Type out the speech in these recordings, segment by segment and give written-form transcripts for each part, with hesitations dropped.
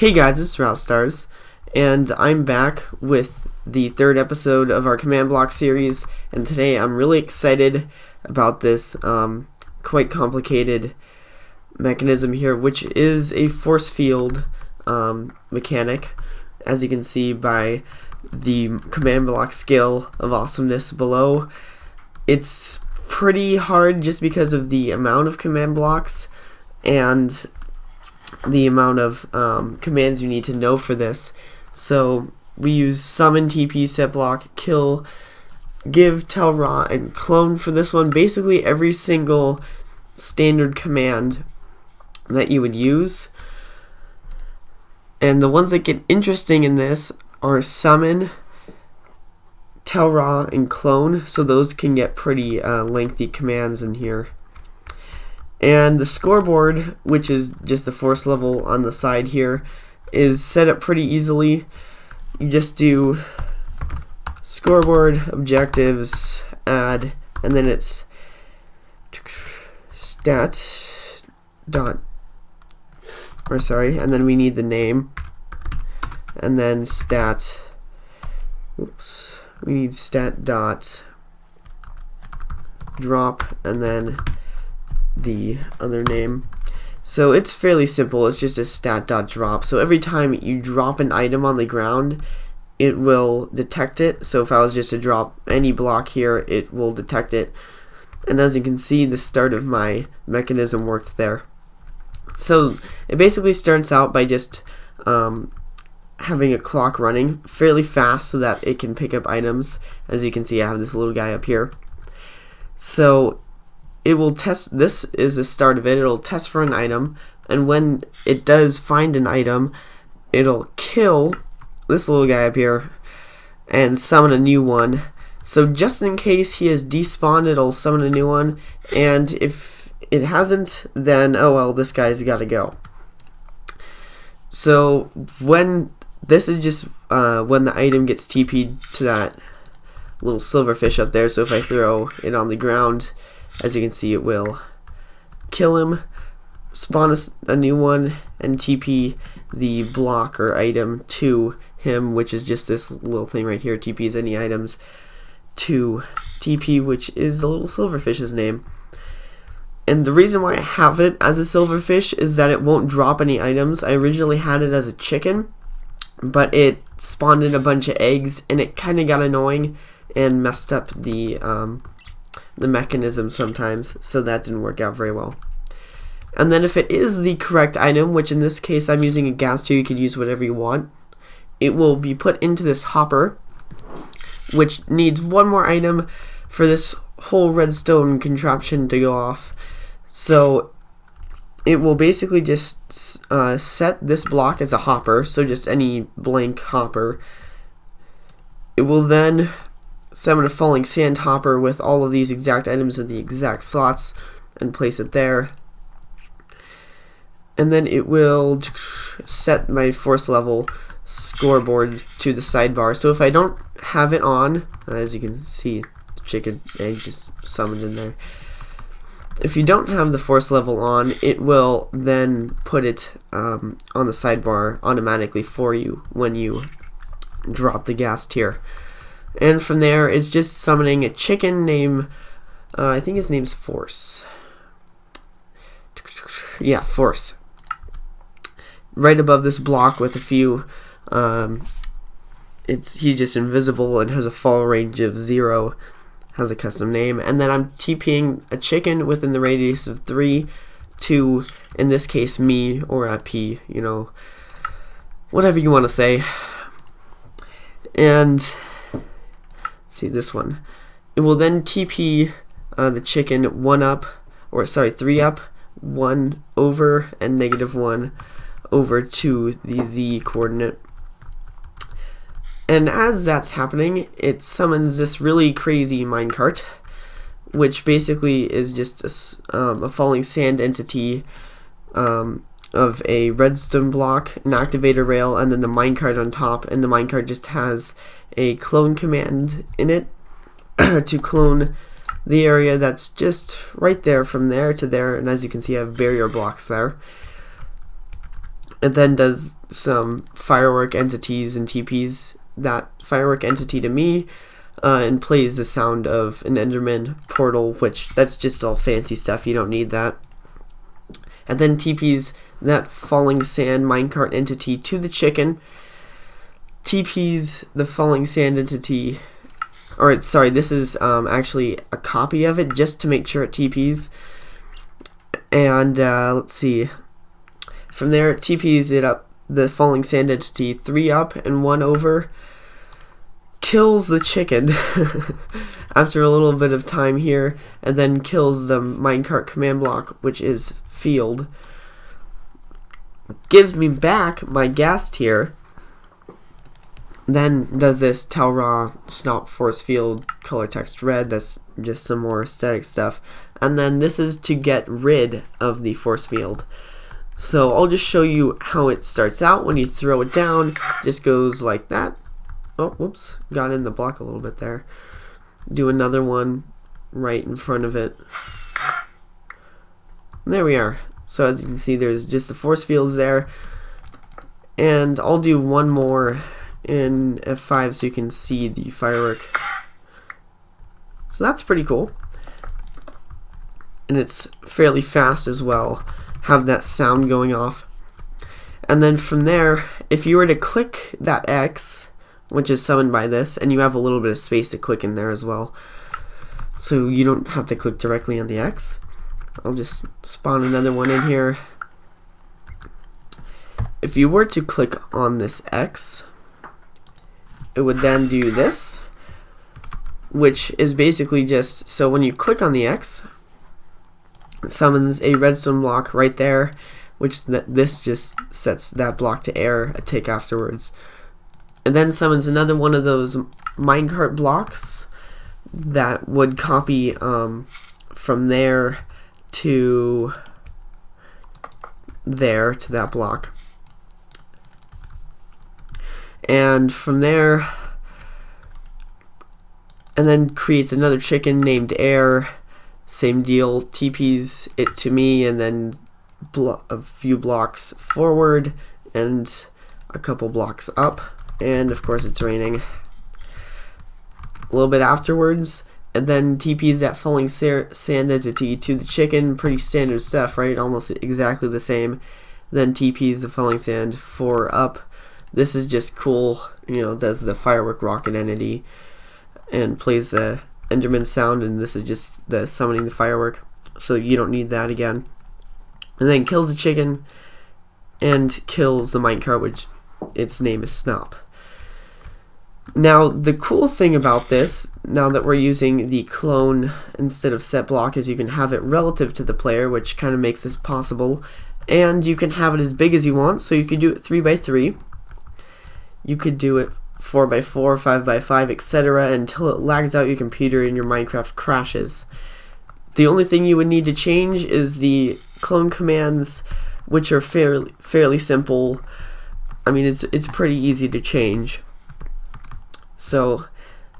Hey guys, it's Routstars, and I'm back with the third episode of our command block series, and today I'm really excited about this quite complicated mechanism here, which is a force field mechanic, as you can see by the command block scale of awesomeness below. It's pretty hard just because of the amount of command blocks and the amount of commands you need to know for this. So we use summon, TP, set block, kill, give, tell raw, and clone for this one. Basically every single standard command that you would use. And the ones that get interesting in this are summon, tell raw, and clone. So those can get pretty lengthy commands in here. And the scoreboard, which is just the force level on the side here, is set up pretty easily. You just do scoreboard, objectives, add, and then it's and then we need the name, and then we need stat dot drop, and then the other name. So it's fairly simple. It's just a stat.drop. So every time you drop an item on the ground, it will detect it. So if I was just to drop any block here, it will detect it. And as you can see, the start of my mechanism worked there. So it basically starts out by just having a clock running fairly fast so that it can pick up items. As you can see, I have this little guy up here. So it will test. This is the start of it. It'll test for an item, and when it does find an item, it'll kill this little guy up here and summon a new one. So just in case he has despawned, it'll summon a new one, and if it hasn't, then oh well, this guy's got to go. So when this is just when the item gets TP'd to that little silverfish up there. So if I throw it on the ground, as you can see, it will kill him, spawn a new one, and TP the block or item to him, which is just this little thing right here. TPs any items to TP, which is the little silverfish's name. And the reason why I have it as a silverfish is that it won't drop any items. I originally had it as a chicken, but it spawned in a bunch of eggs, and it kind of got annoying and messed up the mechanism sometimes, so that didn't work out very well. And then if it is the correct item, which in this case I'm using a gas tube, you can use whatever you want, it will be put into this hopper, which needs one more item for this whole redstone contraption to go off. So it will basically just set this block as a hopper, so just any blank hopper. It will then summon a FallingSand hopper with all of these exact items in the exact slots and place it there. And then it will set my force level scoreboard to the sidebar. So if I don't have it on, as you can see, chicken egg just summoned in there. If you don't have the force level on, it will then put it on the sidebar automatically for you when you drop the gas tier. And from there, it's just summoning a chicken named, I think his name's Force. Yeah, Force. Right above this block with a few, he's just invisible and has a fall range of 0, has a custom name. And then I'm TPing a chicken within the radius of 3 to, in this case, me or at P, you know, whatever you want to say. And see this one. It will then TP the chicken 3 up, 1 over, and -1 over to the Z coordinate. And as that's happening, it summons this really crazy minecart, which basically is just a FallingSand entity of a redstone block, an activator rail, and then the minecart on top. And the minecart just has a clone command in it to clone the area that's just right there from there to there, and as you can see I have barrier blocks there. It then does some firework entities and TPs that firework entity to me, and plays the sound of an Enderman portal, which that's just all fancy stuff, you don't need that. And then TPs that FallingSand minecart entity to the chicken, TPs the FallingSand entity, or sorry, this is actually a copy of it just to make sure it TPs. And let's see, from there it TPs it up the FallingSand entity 3 up and 1 over, kills the chicken after a little bit of time here, and then kills the MinecartCommandBlock, which is field, gives me back my gas tier, then does this tell raw snop force field color text red. That's just some more aesthetic stuff, and then this is to get rid of the force field. So I'll just show you how it starts out. When you throw it down, just goes like that. Oh, whoops, got in the block a little bit there. Do another one right in front of it. And there we are. So as you can see, there's just the force fields there. And I'll do one more in F5 so you can see the firework. So that's pretty cool. And it's fairly fast as well. Have that sound going off. And then from there, if you were to click that X, which is summoned by this, and you have a little bit of space to click in there as well, so you don't have to click directly on the X. I'll just spawn another one in here. If you were to click on this X, it would then do this, which is basically just, so when you click on the X, it summons a redstone block right there, which this just sets that block to air a tick afterwards. It then summons another one of those minecart blocks that would copy from there to there to that block. And from there, and then creates another chicken named Air. Same deal, TPs it to me, and then a few blocks forward and a couple blocks up. And of course it's raining a little bit afterwards, and then TPs that FallingSand entity to the chicken. Pretty standard stuff, right? Almost exactly the same. Then TPs the FallingSand 4 up. This is just cool, you know, does the FireworksRocketEntity and plays the Enderman sound, and this is just the summoning the firework, so you don't need that again. And then kills the chicken and kills the minecart, which its name is Snop. Now the cool thing about this, now that we're using the clone instead of set block, is you can have it relative to the player, which kind of makes this possible, and you can have it as big as you want. So you could do it 3x3, you could do it 4x4, 5x5, etc. until it lags out your computer and your Minecraft crashes. The only thing you would need to change is the clone commands, which are fairly simple. I mean, it's pretty easy to change. So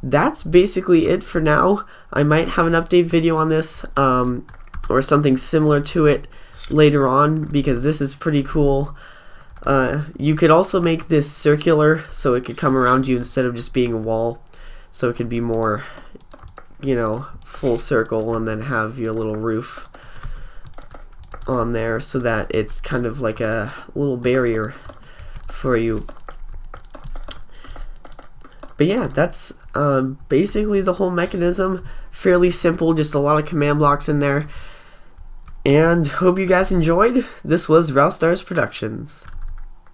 that's basically it for now. I might have an update video on this or something similar to it later on, because this is pretty cool. You could also make this circular so it could come around you instead of just being a wall, so it could be more, you know, full circle, and then have your little roof on there so that it's kind of like a little barrier for you. But yeah, that's basically the whole mechanism. Fairly simple, just a lot of command blocks in there. And hope you guys enjoyed. This was Rowstars Productions.